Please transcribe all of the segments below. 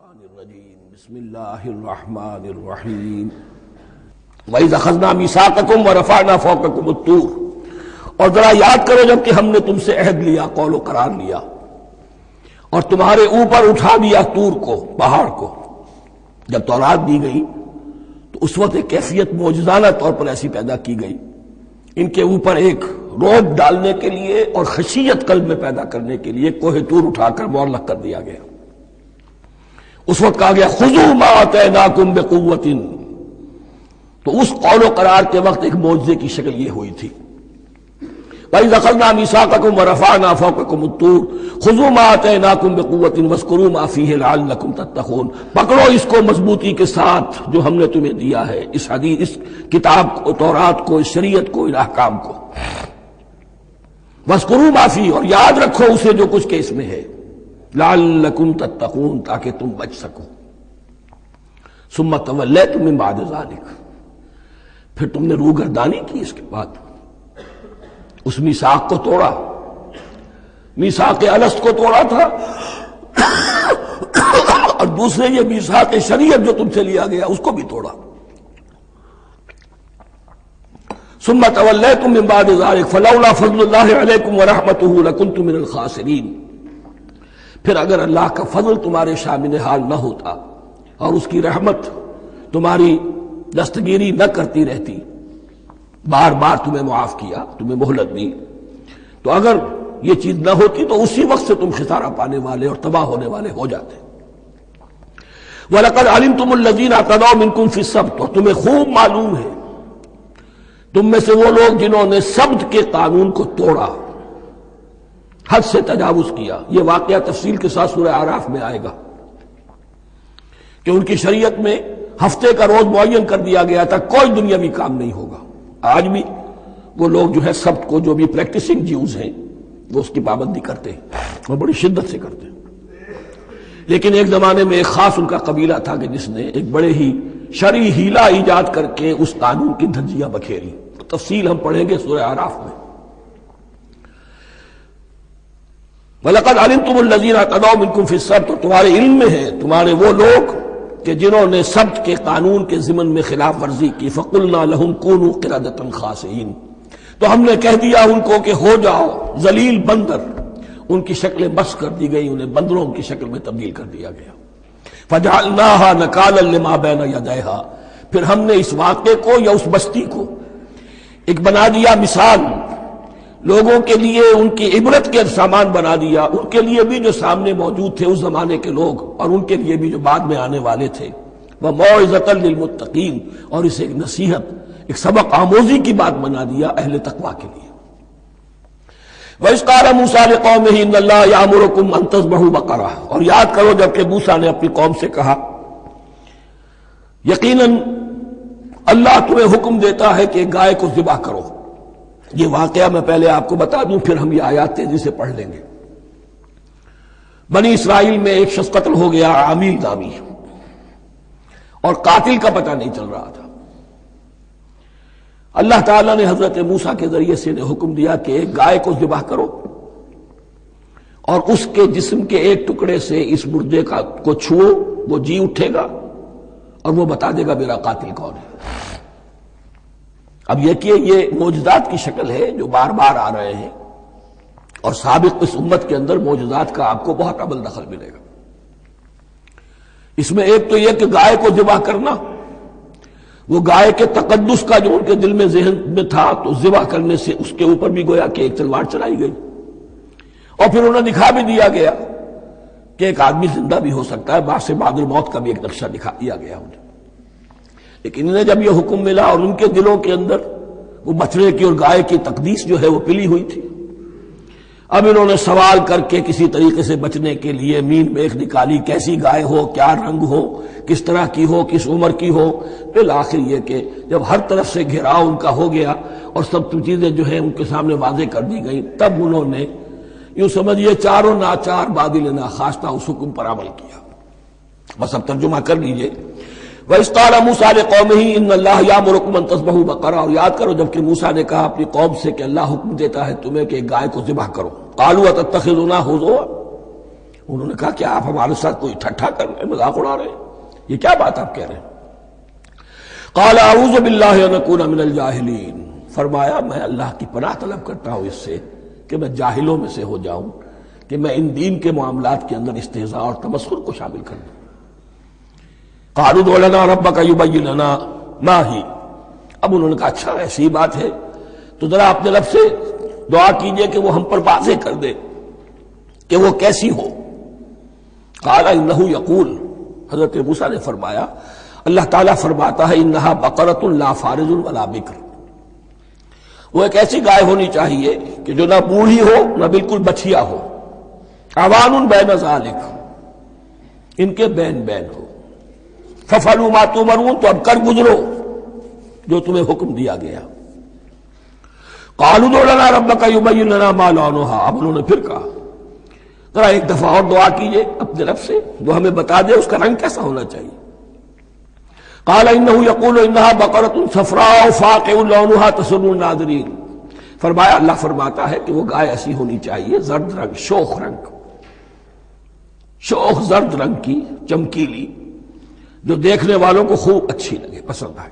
الشیطان الرجیم بسم اللہ الرحمن الرحیم وَإِذْ أَخَذْنَا مِيثَاقَكُمْ وَرَفَعْنَا فَوْقَكُمُ الطُّورَ، اور ذرا یاد کرو جب کہ ہم نے تم سے عہد لیا، قول و قرار لیا، اور تمہارے اوپر اٹھا دیا طور کو، پہاڑ کو۔ جب تورات دی گئی تو اس وقت ایک کیفیت معجزانہ طور پر ایسی پیدا کی گئی، ان کے اوپر ایک روب ڈالنے کے لیے اور خشیت قلب میں پیدا کرنے کے لیے کوہ طور اٹھا کر معلق کر دیا گیا۔ اس وقت کہا گیا خذوا ما آتیناکم بقوۃ، تو اس قول و قرار کے وقت ایک معجزے کی شکل یہ ہوئی تھی۔ وَإِذْ أَخَذْنَا مِيثَاقَكُمْ وَرَفَعْنَا فَوْقَكُمُ الطُّورَ خُذُوا مَا آتَيْنَاكُمْ بِقُوَّةٍ وَاذْكُرُوا مَا فِيهِ لَعَلَّكُمْ تَتَّقُونَ، پکڑو اس کو مضبوطی کے ساتھ جو ہم نے تمہیں دیا ہے، اس حدیث، اس کتاب کو، تورات کو، اس شریعت کو، ان احکام کو۔ وَاذْكُرُوا مَا فِيهِ، اور یاد رکھو اسے جو کچھ کہ اس میں ہے، لَعَلَّكُمْ تَتَّقُونَ، تاکہ تم بچ سکو۔ ثُمَّ تَوَلَّيْتُم مِّن بَعْدِ ذَلِكَ، پھر تم نے روگردانی کی اس کے بعد، اس میثاق کو توڑا، میثاق الست کو توڑا تھا، اور دوسرے یہ میثاق شریعت جو تم سے لیا گیا اس کو بھی توڑا۔ ثم توليتم من بعد ذلك فلولا فضل الله عليكم ورحمته لكنتم من الخاسرين، پھر اگر اللہ کا فضل تمہارے شامل حال نہ ہوتا اور اس کی رحمت تمہاری دستگیری نہ کرتی رہتی، بار بار تمہیں معاف کیا، تمہیں مہلت دی، تو اگر یہ چیز نہ ہوتی تو اسی وقت سے تم خسارہ پانے والے اور تباہ ہونے والے ہو جاتے۔ وَلَقَدْ عَلِمْتُمُ الَّذِينَ اعْتَدَوْا مِنْكُمْ فِي السَّبْتِ، اور تمہیں خوب معلوم ہے تم میں سے وہ لوگ جنہوں نے سبت کے قانون کو توڑا، حد سے تجاوز کیا۔ یہ واقعہ تفصیل کے ساتھ سورہ اعراف میں آئے گا کہ ان کی شریعت میں ہفتے کا روز معین کر دیا گیا تھا، کوئی دنیاوی کام نہیں ہوگا۔ آج بھی وہ لوگ جو ہے سبت کو، جو بھی پریکٹسنگ جیوز ہیں، وہ اس کی پابندی کرتے ہیں اور بڑی شدت سے کرتے ہیں۔ لیکن ایک زمانے میں ایک خاص ان کا قبیلہ تھا کہ جس نے ایک بڑے ہی شرعی ہیلا ایجاد کر کے اس قانون کی دھجیاں بکھیری۔ تفصیل ہم پڑھیں گے سورہ اعراف میں۔ وَلَقَدْ عَلِمْتُمُ الَّذِينَ اعْتَدَوْا مِنْكُمْ فِي السَّبْتِ، اور تمہارے علم میں ہے تمہارے وہ لوگ کہ جنہوں نے سبت کے قانون کے ضمن میں خلاف ورزی کی۔ فَقُلْنَا لَهُمْ كُونُوا قِرَدَةً خَاسِئِينَ، تو ہم نے کہہ دیا ان کو کہ ہو جاؤ ذلیل بندر، ان کی شکلیں بس کر دی گئی، انہیں بندروں کی شکل میں تبدیل کر دیا گیا۔ فَجَعَلْنَاهَا نَكَالًا لِمَا بَيْنَ يَدَيْهَا، پھر ہم نے اس واقعے کو یا اس بستی کو ایک بنا دیا مثال، لوگوں کے لیے ان کی عبرت کے سامان بنا دیا، ان کے لیے بھی جو سامنے موجود تھے اس زمانے کے لوگ، اور ان کے لیے بھی جو بعد میں آنے والے تھے۔ وَمَوْعِظَةً لِّلْمُتَّقِينَ، اور اسے ایک نصیحت، ایک سبق آموزی کی بات بنا دیا اہل تقویٰ کے لیے۔ وَإِذْ قَالَ مُوسَىٰ لِقَوْمِهِ إِنَّ اللَّهَ يَأْمُرُكُمْ أَن تَذْبَحُوا بَقَرَةً، اور یاد کرو جب کہ موسیٰ نے اپنی قوم سے کہا یقیناً اللہ تمہیں حکم دیتا ہے کہ گائے کو ذبح کرو۔ یہ واقعہ میں پہلے آپ کو بتا دوں، پھر ہم یہ آیات تیزی سے پڑھ لیں گے۔ بنی اسرائیل میں ایک شخص قتل ہو گیا، عامیل نامی، اور قاتل کا پتہ نہیں چل رہا تھا۔ اللہ تعالیٰ نے حضرت موسیٰ کے ذریعے سے حکم دیا کہ ایک گائے کو ذبح کرو، اور اس کے جسم کے ایک ٹکڑے سے اس مردے کو چھوؤ، وہ جی اٹھے گا اور وہ بتا دے گا میرا قاتل کون ہے۔ اب یہ کہ یہ معجزات کی شکل ہے جو بار بار آ رہے ہیں، اور سابق اس امت کے اندر معجزات کا آپ کو بہت عمل دخل ملے گا۔ اس میں ایک تو یہ کہ گائے کو ذبح کرنا، وہ گائے کے تقدس کا جو ان کے دل میں ذہن میں تھا، تو ذبح کرنے سے اس کے اوپر بھی گویا کہ ایک تلوار چلائی گئی، اور پھر انہیں دکھا بھی دیا گیا کہ ایک آدمی زندہ بھی ہو سکتا ہے، بعد سے بعد الموت کا بھی ایک نقشہ دکھا دیا گیا انہیں۔ لیکن انہیں جب یہ حکم ملا اور ان کے دلوں کے اندر وہ بچڑے کی اور گائے کی تقدیس جو ہے وہ پلی ہوئی تھی، اب انہوں نے سوال کر کے کسی طریقے سے بچنے کے لیے مین میخ نکالی، کیسی گائے ہو، کیا رنگ ہو، کس طرح کی ہو، کس عمر کی ہو۔ بالآخر یہ کہ جب ہر طرف سے گھیراؤ ان کا ہو گیا اور سب چیزیں جو ہیں ان کے سامنے واضح کر دی گئیں، تب انہوں نے یوں سمجھیے چاروں ناچار بادل ناخواستہ اس حکم پر عمل کیا۔ بس اب ترجمہ کر لیجئے۔ وَإِذْ قَالَ مُوسَىٰ لِقَوْمِهِ إِنَّ اللَّهَ يَأْمُرُكُمْ أَن تَذْبَحُوا بَقَرَةً، اور یاد کرو جب کہ موسیٰ نے کہا اپنی قوم سے کہ اللہ حکم دیتا ہے تمہیں کہ ایک گائے کو ذبح کرو۔ قَالُوا أَتَتَّخِذُنَا هُزُوًا، انہوں نے کہا کہ آپ ہمارے ساتھ کوئی ٹھٹھا کر رہے ہیں، مذاق اڑا رہے ہیں، یہ کیا بات آپ کہہ رہے ہیں؟ قال اعوذ باللہ ان اکون من الجاہلین، فرمایا میں اللہ کی پناہ طلب کرتا ہوں اس سے کہ میں جاہلوں میں سے ہو جاؤں، کہ میں ان دین کے معاملات کے اندر استہزاء اور تمسخر کو شامل کر دوں۔ قالوا ادع لنا ربک یبین لنا ما ہی، اب انہوں نے کہا اچھا ایسی بات ہے تو ذرا اپنے رب سے دعا کیجئے کہ وہ ہم پر واضح کر دے کہ وہ کیسی ہو۔ قال انہ یقول، حضرت موسیٰ نے فرمایا اللہ تعالیٰ فرماتا ہے انہا بقرۃ لا فارض ولا بکر، وہ ایک ایسی گائے ہونی چاہیے کہ جو نہ بوڑھی ہو نہ بالکل بچھیا ہو، عوان بین ذالک، ان کے بین بین ہو، ففعلوا ما تؤمرون، تو اب کر گزرو جو تمہیں حکم دیا گیا۔ قالوا ادع لنا ربک یبین لنا ما لونھا، اب انہوں نے پھر کہا ذرا ایک دفعہ اور دعا کیجئے اپنے رب سے، وہ ہمیں بتا دے اس کا رنگ کیسا ہونا چاہیے۔ قال انہ یقول انہا بقرۃ صفراء فاقع لونھا تسر الناظرین، فرمایا اللہ فرماتا ہے کہ وہ گائے ایسی ہونی چاہیے زرد رنگ، شوخ رنگ، شوخ زرد رنگ کی، چمکیلی، جو دیکھنے والوں کو خوب اچھی لگے، پسند آئے،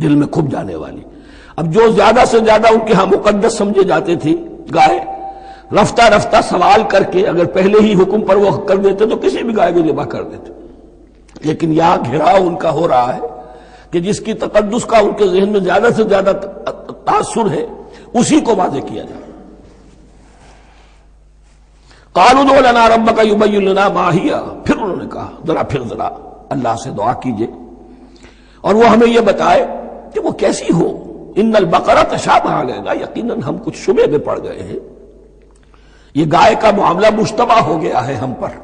دل میں کھب جانے والی۔ اب جو زیادہ سے زیادہ ان کے ہاں مقدس سمجھے جاتے تھی گائے، رفتہ رفتہ سوال کر کے اگر پہلے ہی حکم پر وہ کر دیتے تو کسی بھی گائے کو ذبح کر دیتے، لیکن یہاں گھراؤ ان کا ہو رہا ہے کہ جس کی تقدس کا ان کے ذہن میں زیادہ سے زیادہ تاثر ہے اسی کو واضح کیا جائے۔ قالوا ادع لنا ربک یبین لنا ما ہی، پھر انہوں نے کہا ذرا اللہ سے دعا کیجئے اور وہ ہمیں یہ بتائے کہ وہ کیسی ہو۔ ان البقرہ تشابہ علینا، یقیناً ہم کچھ شبہ میں پڑ گئے ہیں، یہ گائے کا معاملہ مشتبہ ہو گیا ہے ہم پر۔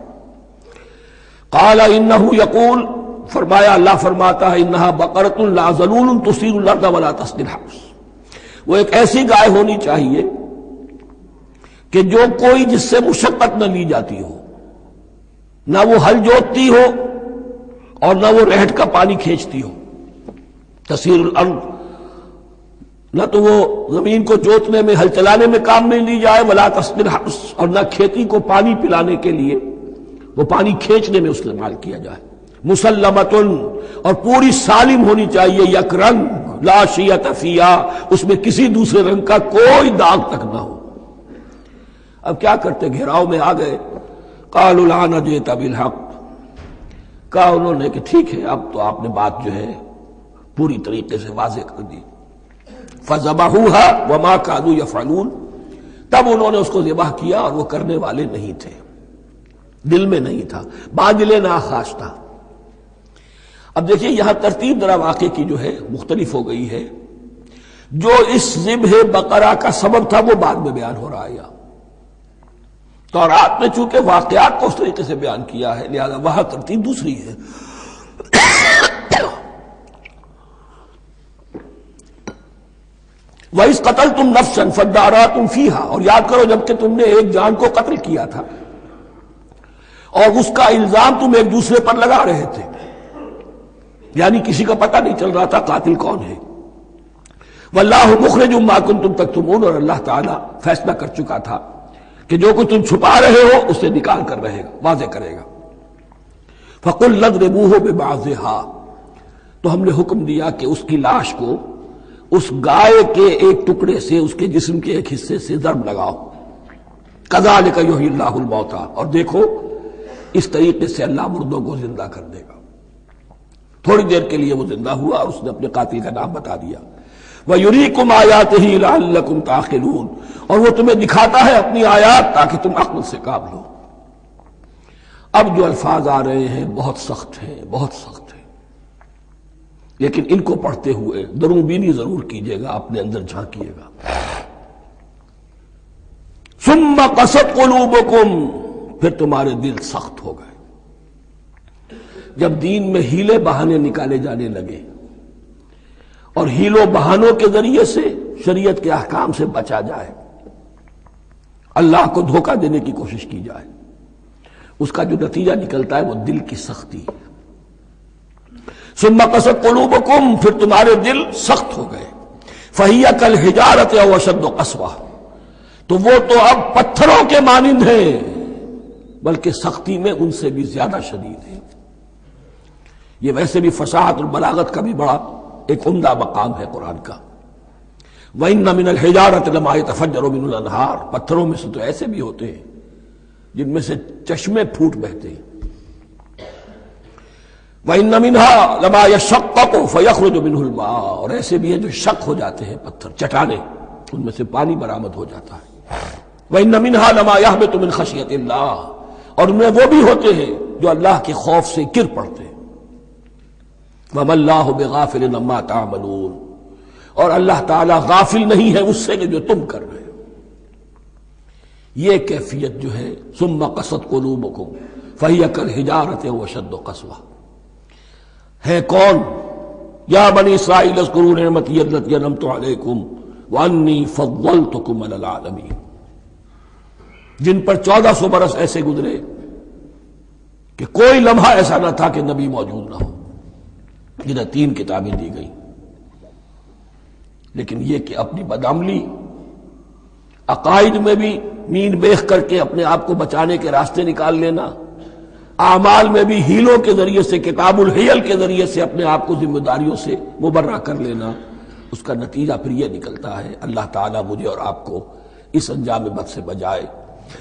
قال انہ یقول، فرمایا اللہ فرماتا ہے انہا بقرۃ لا ذلول تثیر الارض ولا تسقی الحرث، وہ ایک ایسی گائے ہونی چاہیے کہ جو کوئی جس سے مشقت نہ لی جاتی ہو، نہ وہ ہل جوتتی ہو اور نہ وہ رہٹ کا پانی کھینچتی ہو۔ تسیر الارض، نہ تو وہ زمین کو جوتنے میں ہل چلانے میں کام میں لی جائے، ولا تسقی الحرث، اور نہ کھیتی کو پانی پلانے کے لیے وہ پانی کھینچنے میں استعمال کیا جائے۔ مسلمتن، اور پوری سالم ہونی چاہیے، یک رنگ، لا شیۃ فیہا، اس میں کسی دوسرے رنگ کا کوئی داغ تک نہ ہو۔ اب کیا کرتے، گھیراؤ میں آ گئے۔ قالوا الآن جئت بالحق، کہا انہوں نے کہ ٹھیک ہے اب تو آپ نے بات جو ہے پوری طریقے سے واضح کر دی۔ فذبحوها وما كانوا يفعلون، تب انہوں نے اس کو ذبح کیا اور وہ کرنے والے نہیں تھے، دل میں نہیں تھا، باطل ناخواش تھا۔ اب دیکھیے یہاں ترتیب ذرا واقعے کی جو ہے مختلف ہو گئی ہے، جو اس ذبح بقرہ کا سبب تھا وہ بعد میں بیان ہو رہا ہے یہاں۔ تورات میں چونکہ واقعات کو اس طریقے سے بیان کیا ہے لہذا وہاں ترتیب دوسری ہے۔ وَإِذْ قَتَلْتُمْ نَفْسًا فَادَّارَأْتُمْ فِيهَا، اور یاد کرو جب کہ تم نے ایک جان کو قتل کیا تھا اور اس کا الزام تم ایک دوسرے پر لگا رہے تھے، یعنی کسی کا پتہ نہیں چل رہا تھا قاتل کون ہے۔ وَاللَّهُ مُخْرِجٌ مَا كُنتُمْ تَكْتُمُونَ، اور اللہ تعالیٰ فیصلہ کر چکا تھا کہ جو کچھ تم چھپا رہے ہو اسے نکال کر رہے گا، واضح کرے گا۔ فَقُلْ اضْرِبُوهُ بِبَعْضِهَا، تو ہم نے حکم دیا کہ اس کی لاش کو اس گائے کے ایک ٹکڑے سے، اس کے جسم کے ایک حصے سے ضرب لگاؤ۔ کذالک یحیی اللہ الموتیٰ، اور دیکھو اس طریقے سے اللہ مردوں کو زندہ کر دے گا۔ تھوڑی دیر کے لیے وہ زندہ ہوا اور اس نے اپنے قاتل کا نام بتا دیا۔ وَيُرِيكُمْ آيَاتِهِ لَعَلَّكُمْ تَعْقِلُونَ، اور وہ تمہیں دکھاتا ہے اپنی آیات تاکہ تم عقل سے کام لو۔ اب جو الفاظ آ رہے ہیں بہت سخت ہیں، بہت سخت ہیں، لیکن ان کو پڑھتے ہوئے درون بینی ضرور کیجیے گا، اپنے اندر جھانکیے گا۔ ثم قست قلوبکم، پھر تمہارے دل سخت ہو گئے جب دین میں ہیلے بہانے نکالے جانے لگے اور ہیلوں بہانوں کے ذریعے سے شریعت کے احکام سے بچا جائے، اللہ کو دھوکہ دینے کی کوشش کی جائے، اس کا جو نتیجہ نکلتا ہے وہ دل کی سختی۔ ثم قست قلوبکم، پھر تمہارے دل سخت ہو گئے۔ فہی کالحجارۃ او اشد قسوۃ، تو وہ تو اب پتھروں کے مانند ہیں، بلکہ سختی میں ان سے بھی زیادہ شدید ہے۔ یہ ویسے بھی فصاحت اور بلاغت کا بھی بڑا ایک عمدہ مقام ہے قرآن کا۔ وَإِنَّ مِنَ الْحِجَارَةِ لَمَا يَتَفَجَّرُ مِنْهُ الْأَنْهَارُ، پتھروں میں سے تو ایسے بھی ہوتے ہیں جن میں سے چشمے پھوٹ بہتے ہیں۔ وَإِنَّ مِنْهَا لَمَا يَشَّقَّقُ فَيَخْرُجُ مِنْهُ الْمَاءُ، اور ایسے بھی ہیں جو شق ہو جاتے ہیں، پتھر چٹانیں، ان میں سے پانی برآمد ہو جاتا ہے۔ وَإِنَّ مِنْهَا لَمَا يَهْبِطُ مِنْ خَشْيَةِ اللَّهِ، اور ان میں وہ بھی ہوتے ہیں جو اللہ کے خوف سے گر پڑتے ہیں۔ وَمَا اللَّهُ بِغَافِلٍ عَمَّا تَعْمَلُونَ، اور اللہ تعالیٰ غافل نہیں ہے اس سے کہ جو تم کر رہے ہو۔ یہ کیفیت جو ہے ثُمَّ قَسَتْ قُلُوبُكُمْ فَهِيَ كَالْحِجَارَةِ وَأَشَدُّ قَسْوَةً، ہے کون؟ یا بنی اسرائیل اذکروا نعمتی التي انعمت علیکم وانی فضلتکم علی العالمین، جن پر 1400 برس ایسے گزرے کہ کوئی لمحہ ایسا نہ تھا کہ نبی موجود نہ ہو، جنہیں 3 کتابیں دی گئیں، لیکن یہ کہ اپنی بدعملی، عقائد میں بھی مین بیخ کر کے اپنے آپ کو بچانے کے راستے نکال لینا، اعمال میں بھی ہیلوں کے ذریعے سے، کتاب الحیل کے ذریعے سے اپنے آپ کو ذمہ داریوں سے مبرہ کر لینا، اس کا نتیجہ پھر یہ نکلتا ہے۔ اللہ تعالیٰ مجھے اور آپ کو اس انجام بد سے بچائے۔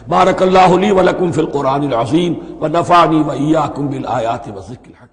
بارک اللہ لی ولکم فی القرآن العظیم ونفعنی وإیاکم بالآیات والذکر الحکیم۔